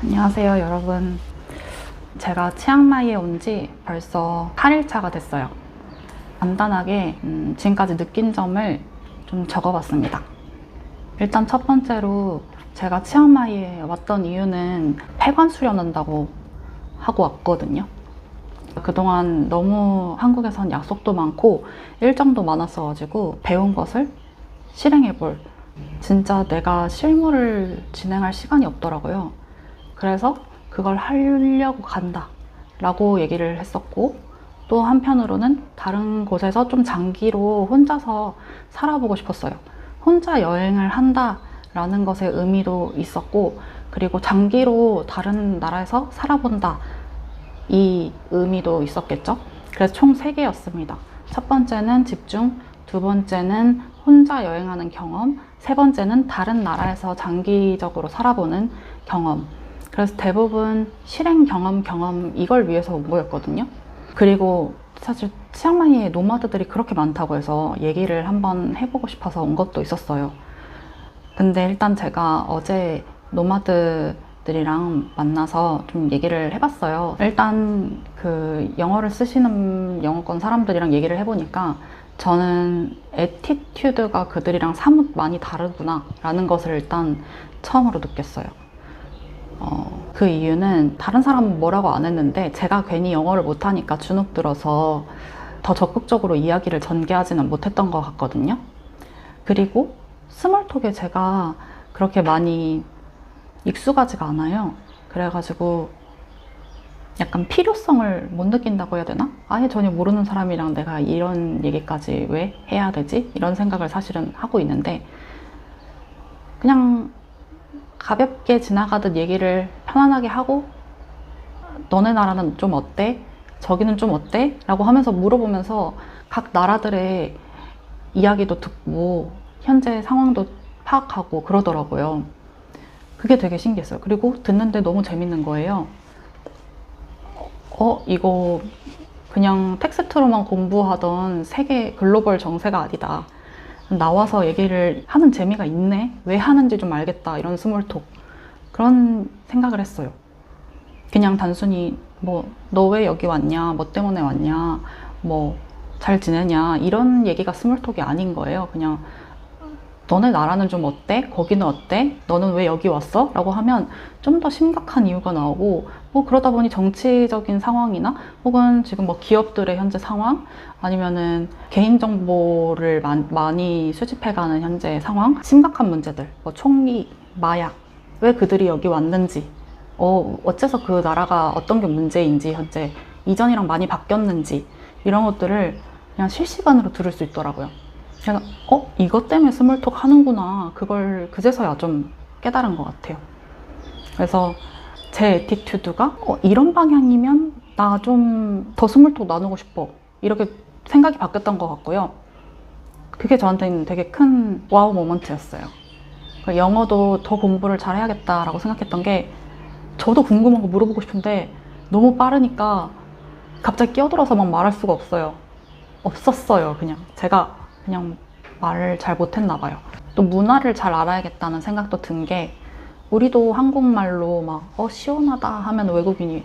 안녕하세요, 여러분. 제가 치앙마이에 온 지 벌써 8일차가 됐어요. 간단하게 지금까지 느낀 점을 좀 적어봤습니다. 일단 첫 번째로 제가 치앙마이에 왔던 이유는 폐관 수련한다고 하고 왔거든요. 그동안 너무 한국에선 약속도 많고 일정도 많았어가지고 배운 것을 실행해볼, 진짜 내가 실무를 진행할 시간이 없더라고요. 그래서 그걸 하려고 간다 라고 얘기를 했었고, 또 한편으로는 다른 곳에서 좀 장기로 혼자서 살아보고 싶었어요. 혼자 여행을 한다 라는 것의 의미도 있었고, 그리고 장기로 다른 나라에서 살아본다 이 의미도 있었겠죠. 그래서 총 3개였습니다. 첫 번째는 집중, 두 번째는 혼자 여행하는 경험, 세 번째는 다른 나라에서 장기적으로 살아보는 경험. 그래서 대부분 실행 경험 이걸 위해서 온 거였거든요. 그리고 사실 치앙마이에 노마드들이 그렇게 많다고 해서 얘기를 한번 해보고 싶어서 온 것도 있었어요. 근데 일단 제가 어제 노마드들이랑 만나서 좀 얘기를 해봤어요. 일단 그 영어를 쓰시는 영어권 사람들이랑 얘기를 해보니까 저는 애티튜드가 그들이랑 사뭇 많이 다르구나 라는 것을 일단 처음으로 느꼈어요. 그 이유는 다른 사람은 뭐라고 안 했는데 제가 괜히 영어를 못하니까 주눅 들어서 더 적극적으로 이야기를 전개하지는 못했던 것 같거든요. 그리고 스몰톡에 제가 그렇게 많이 익숙하지가 않아요. 그래가지고 약간 필요성을 못 느낀다고 해야 되나? 아예 전혀 모르는 사람이랑 내가 이런 얘기까지 왜 해야 되지? 이런 생각을 사실은 하고 있는데, 그냥 가볍게 지나가듯 얘기를 편안하게 하고, 너네 나라는 좀 어때? 저기는 좀 어때? 라고 하면서 물어보면서 각 나라들의 이야기도 듣고 현재 상황도 파악하고 그러더라고요. 그게 되게 신기했어요. 그리고 듣는데 너무 재밌는 거예요. 이거 그냥 텍스트로만 공부하던 세계 글로벌 정세가 아니다. 나와서 얘기를 하는 재미가 있네? 왜 하는지 좀 알겠다. 이런 스몰톡. 그런 생각을 했어요. 그냥 단순히 뭐 너 왜 여기 왔냐? 뭐 때문에 왔냐? 뭐 잘 지내냐? 이런 얘기가 스몰톡이 아닌 거예요. 그냥 너네 나라는 좀 어때? 거기는 어때? 너는 왜 여기 왔어? 라고 하면 좀 더 심각한 이유가 나오고, 뭐 그러다 보니 정치적인 상황이나 혹은 지금 뭐 기업들의 현재 상황, 아니면은 개인정보를 많이 수집해가는 현재 상황, 심각한 문제들, 뭐 총기, 마약, 왜 그들이 여기 왔는지, 어째서 그 나라가 어떤 게 문제인지, 현재 이전이랑 많이 바뀌었는지, 이런 것들을 그냥 실시간으로 들을 수 있더라고요. 그래서 이것 때문에 스몰톡 하는구나, 그걸 그제서야 좀 깨달은 것 같아요. 그래서 제 애티튜드가 이런 방향이면 나 좀 더 스몰톡 나누고 싶어, 이렇게 생각이 바뀌었던 것 같고요. 그게 저한테는 되게 큰 와우 모먼트였어요. 영어도 더 공부를 잘 해야겠다라고 생각했던 게, 저도 궁금한 거 물어보고 싶은데 너무 빠르니까 갑자기 끼어들어서 막 말할 수가 없었어요. 제가 그냥 말을 잘 못했나 봐요. 또 문화를 잘 알아야겠다는 생각도 든 게, 우리도 한국말로 막 시원하다 하면 외국인이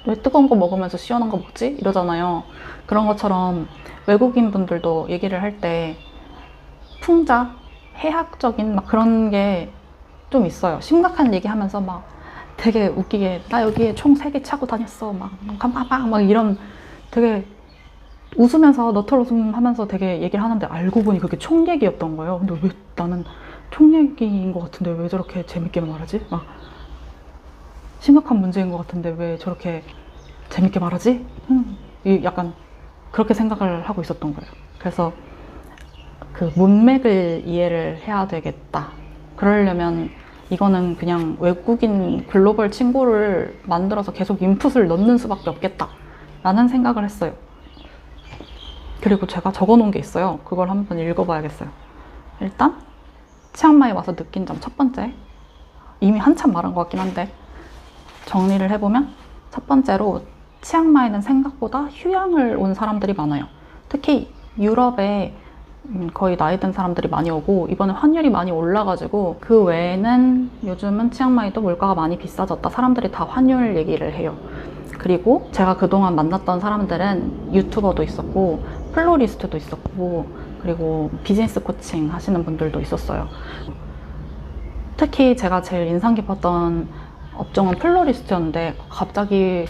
왜 뜨거운 거 먹으면서 시원한 거 먹지? 이러잖아요. 그런 것처럼 외국인 분들도 얘기를 할 때 풍자, 해학적인 막 그런 게 좀 있어요. 심각한 얘기 하면서 막 되게 웃기게 나 여기에 총 3개 차고 다녔어 막 깜빡빡 막 이런, 되게 웃으면서 너털웃음 하면서 되게 얘기를 하는데 알고 보니 그게 총 얘기였던 거예요. 근데 왜 나는 총 얘기인 것 같은데 왜 저렇게 재밌게 말하지? 막 심각한 문제인 것 같은데 왜 저렇게 재밌게 말하지? 약간 그렇게 생각을 하고 있었던 거예요. 그래서 그 문맥을 이해를 해야 되겠다. 그러려면 이거는 그냥 외국인 글로벌 친구를 만들어서 계속 인풋을 넣는 수밖에 없겠다 라는 생각을 했어요. 그리고 제가 적어놓은 게 있어요. 그걸 한번 읽어봐야겠어요. 일단 치앙마이 와서 느낀 점 첫 번째, 이미 한참 말한 것 같긴 한데 정리를 해보면, 첫 번째로 치앙마이는 생각보다 휴양을 온 사람들이 많아요. 특히 유럽에 거의 나이 든 사람들이 많이 오고, 이번에 환율이 많이 올라가지고 그 외에는 요즘은 치앙마이도 물가가 많이 비싸졌다, 사람들이 다 환율 얘기를 해요. 그리고 제가 그동안 만났던 사람들은 유튜버도 있었고 플로리스트도 있었고, 그리고 비즈니스 코칭 하시는 분들도 있었어요. 특히 제가 제일 인상 깊었던 업종은 플로리스트였는데, 갑자기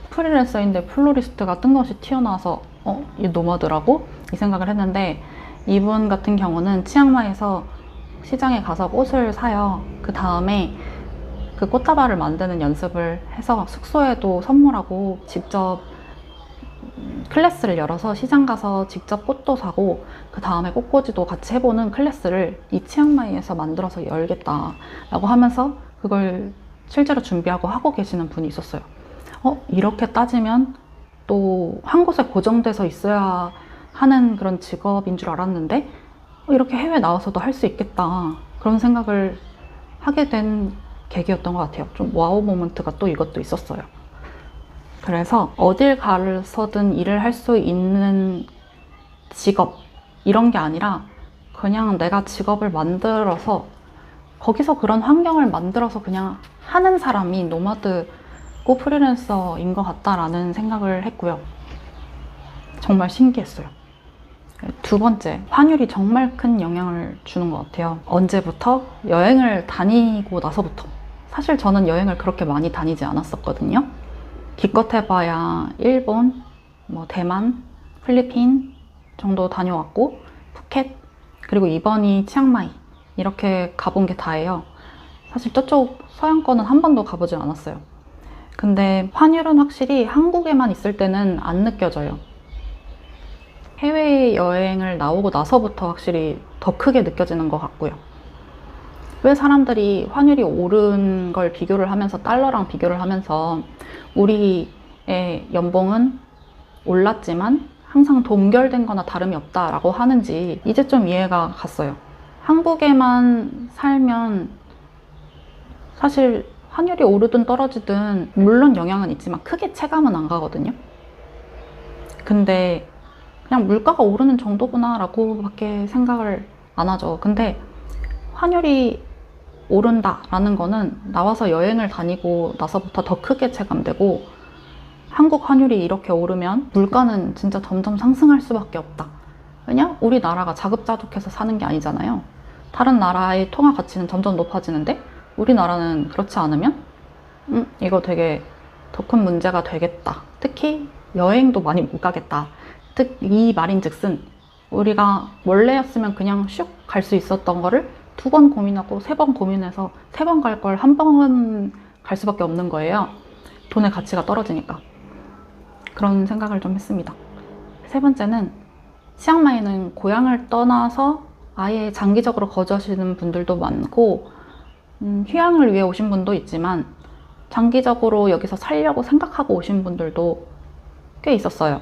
프리랜서인데 플로리스트가 뜬금없이 튀어나와서 이 노마드라고? 이 생각을 했는데, 이분 같은 경우는 치앙마이에서 시장에 가서 꽃을 사요. 그 다음에 그 꽃다발을 만드는 연습을 해서 숙소에도 선물하고, 직접 클래스를 열어서 시장 가서 직접 꽃도 사고, 그 다음에 꽃꽂이도 같이 해보는 클래스를 이 치앙마이에서 만들어서 열겠다 라고 하면서 그걸 실제로 준비하고 하고 계시는 분이 있었어요. 이렇게 따지면 또 한 곳에 고정돼서 있어야 하는 그런 직업인 줄 알았는데, 이렇게 해외 나와서도 할 수 있겠다, 그런 생각을 하게 된 계기였던 것 같아요. 좀 와우 모먼트가 또 이것도 있었어요. 그래서 어딜 가서든 일을 할 수 있는 직업, 이런 게 아니라 그냥 내가 직업을 만들어서 거기서 그런 환경을 만들어서 그냥 하는 사람이 노마드고 프리랜서인 것 같다라는 생각을 했고요. 정말 신기했어요. 두 번째, 환율이 정말 큰 영향을 주는 것 같아요. 언제부터? 여행을 다니고 나서부터. 사실 저는 여행을 그렇게 많이 다니지 않았었거든요. 기껏 해봐야 일본, 대만, 필리핀 정도 다녀왔고, 푸켓, 그리고 이번이 치앙마이, 이렇게 가본 게 다예요. 사실 저쪽 서양권은 한 번도 가보지 않았어요. 근데 환율은 확실히 한국에만 있을 때는 안 느껴져요. 해외여행을 나오고 나서부터 확실히 더 크게 느껴지는 것 같고요. 왜 사람들이 환율이 오른 걸 비교를 하면서, 달러랑 비교를 하면서 우리의 연봉은 올랐지만 항상 동결된 거나 다름이 없다라고 하는지 이제 좀 이해가 갔어요. 한국에만 살면 사실 환율이 오르든 떨어지든 물론 영향은 있지만 크게 체감은 안 가거든요. 근데 그냥 물가가 오르는 정도구나 라고 밖에 생각을 안 하죠. 근데 환율이 오른다라는 거는 나와서 여행을 다니고 나서부터 더 크게 체감되고, 한국 환율이 이렇게 오르면 물가는 진짜 점점 상승할 수밖에 없다. 왜냐? 우리나라가 자급자족해서 사는 게 아니잖아요. 다른 나라의 통화 가치는 점점 높아지는데 우리나라는 그렇지 않으면 이거 되게 더 큰 문제가 되겠다. 특히 여행도 많이 못 가겠다. 이 말인즉슨 우리가 원래였으면 그냥 슉 갈 수 있었던 거를 2번 고민하고 3번 고민해서 3번 갈 걸 1번 갈 수밖에 없는 거예요. 돈의 가치가 떨어지니까. 그런 생각을 좀 했습니다. 세 번째는, 치앙마이는 고향을 떠나서 아예 장기적으로 거주하시는 분들도 많고, 휴양을 위해 오신 분도 있지만 장기적으로 여기서 살려고 생각하고 오신 분들도 꽤 있었어요.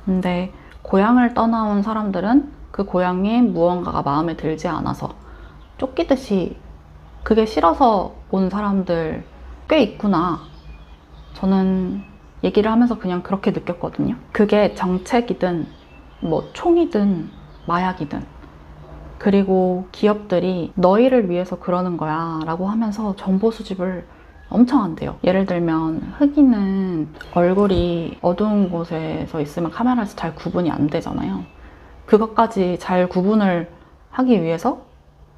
근데 고향을 떠나온 사람들은 그 고향에 무언가가 마음에 들지 않아서 쫓기듯이, 그게 싫어서 온 사람들 꽤 있구나, 저는 얘기를 하면서 그냥 그렇게 느꼈거든요. 그게 정책이든 총이든 마약이든, 그리고 기업들이 너희를 위해서 그러는 거야 라고 하면서 정보 수집을 엄청 한대요. 예를 들면 흑인은 얼굴이 어두운 곳에서 있으면 카메라에서 잘 구분이 안 되잖아요. 그것까지 잘 구분을 하기 위해서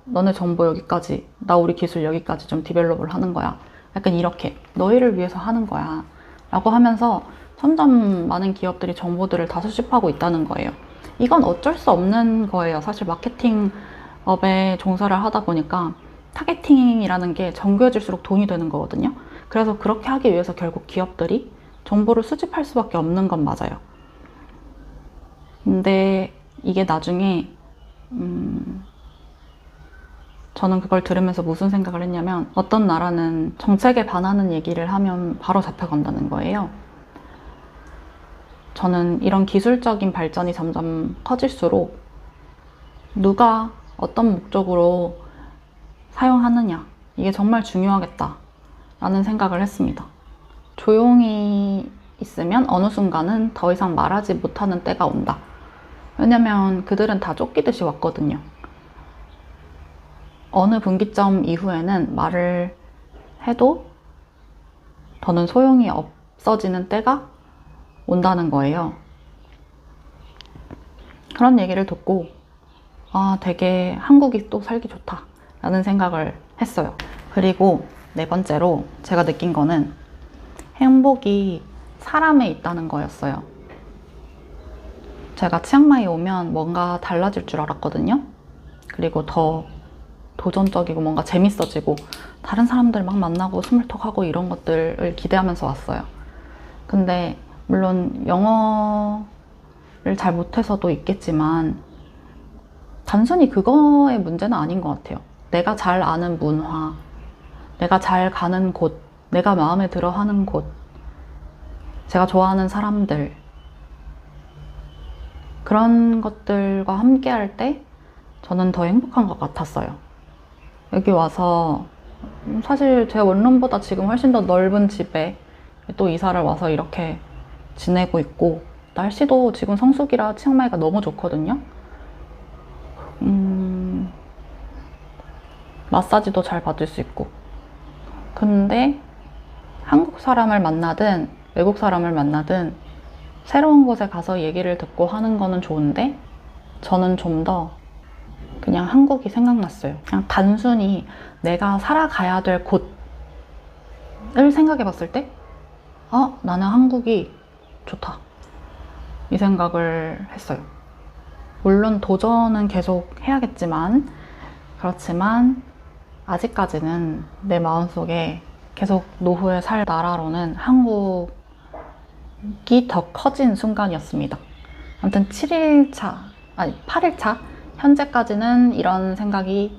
너네 정보 여기까지, 나 우리 기술 여기까지 좀 디벨롭을 하는 거야, 약간 이렇게 너희를 위해서 하는 거야 라고 하면서 점점 많은 기업들이 정보들을 다 수집하고 있다는 거예요. 이건 어쩔 수 없는 거예요. 사실 마케팅업에 종사를 하다 보니까 타겟팅이라는 게 정교해질수록 돈이 되는 거거든요. 그래서 그렇게 하기 위해서 결국 기업들이 정보를 수집할 수밖에 없는 건 맞아요. 근데 이게 나중에 저는 그걸 들으면서 무슨 생각을 했냐면, 어떤 나라는 정책에 반하는 얘기를 하면 바로 잡혀간다는 거예요. 저는 이런 기술적인 발전이 점점 커질수록 누가 어떤 목적으로 사용하느냐, 이게 정말 중요하겠다 라는 생각을 했습니다. 조용히 있으면 어느 순간은 더 이상 말하지 못하는 때가 온다. 왜냐면 그들은 다 쫓기듯이 왔거든요. 어느 분기점 이후에는 말을 해도 더는 소용이 없어지는 때가 온다는 거예요. 그런 얘기를 듣고 되게 한국이 또 살기 좋다 라는 생각을 했어요. 그리고 네 번째로 제가 느낀 거는 행복이 사람에 있다는 거였어요. 제가 치앙마이에 오면 뭔가 달라질 줄 알았거든요. 그리고 더 도전적이고 뭔가 재밌어지고 다른 사람들 막 만나고 스몰톡하고 이런 것들을 기대하면서 왔어요. 근데 물론 영어를 잘 못해서도 있겠지만 단순히 그거의 문제는 아닌 것 같아요. 내가 잘 아는 문화, 내가 잘 가는 곳, 내가 마음에 들어 하는 곳, 제가 좋아하는 사람들, 그런 것들과 함께 할 때 저는 더 행복한 것 같았어요. 여기 와서 사실 제 원룸보다 지금 훨씬 더 넓은 집에 또 이사를 와서 이렇게 지내고 있고, 날씨도 지금 성수기라 치앙마이가 너무 좋거든요. 마사지도 잘 받을 수 있고. 근데 한국 사람을 만나든 외국 사람을 만나든 새로운 곳에 가서 얘기를 듣고 하는 거는 좋은데, 저는 좀 더 그냥 한국이 생각났어요. 그냥 단순히 내가 살아가야 될 곳을 생각해 봤을 때 나는 한국이 좋다, 이 생각을 했어요. 물론 도전은 계속 해야겠지만, 그렇지만 아직까지는 내 마음속에 계속 노후에 살 나라로는 한국이 더 커진 순간이었습니다. 아무튼 8일차 현재까지는 이런 생각이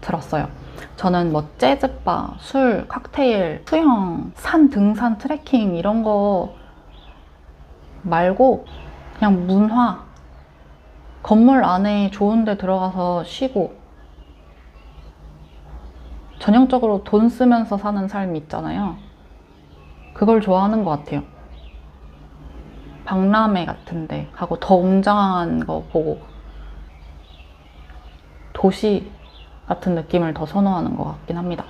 들었어요. 저는 뭐 재즈바, 술, 칵테일, 수영, 산 등산, 트레킹 이런 거 말고 그냥 문화, 건물 안에 좋은 데 들어가서 쉬고 전형적으로 돈 쓰면서 사는 삶 있잖아요. 그걸 좋아하는 것 같아요. 박람회 같은 데 가고 더 웅장한 거 보고 도시 같은 느낌을 더 선호하는 것 같긴 합니다.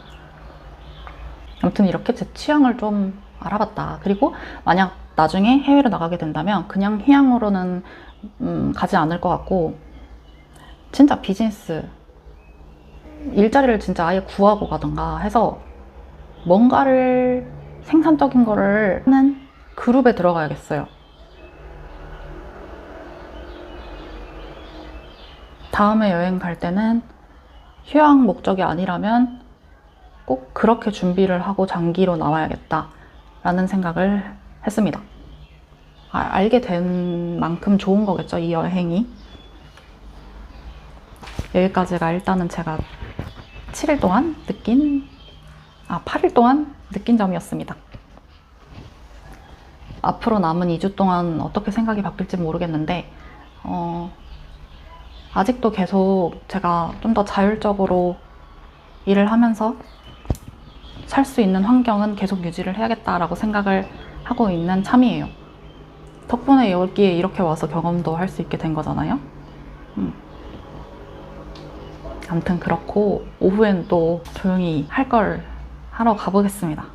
아무튼 이렇게 제 취향을 좀 알아봤다. 그리고 만약 나중에 해외로 나가게 된다면 그냥 휴양으로는 가지 않을 것 같고, 진짜 비즈니스, 일자리를 진짜 아예 구하고 가던가 해서 뭔가를 생산적인 거를 하는 그룹에 들어가야겠어요. 다음에 여행 갈 때는 휴양 목적이 아니라면 꼭 그렇게 준비를 하고 장기로 나와야겠다 라는 생각을 했습니다. 알게 된 만큼 좋은 거겠죠, 이 여행이. 여기까지가 일단은 제가 8일 동안 느낀 점이었습니다. 앞으로 남은 2주 동안 어떻게 생각이 바뀔지 모르겠는데 아직도 계속 제가 좀 더 자율적으로 일을 하면서 살 수 있는 환경은 계속 유지를 해야겠다라고 생각을 하고 있는 참이에요. 덕분에 여기에 이렇게 와서 경험도 할 수 있게 된 거잖아요. 아무튼 그렇고 오후엔 또 조용히 할 걸 하러 가보겠습니다.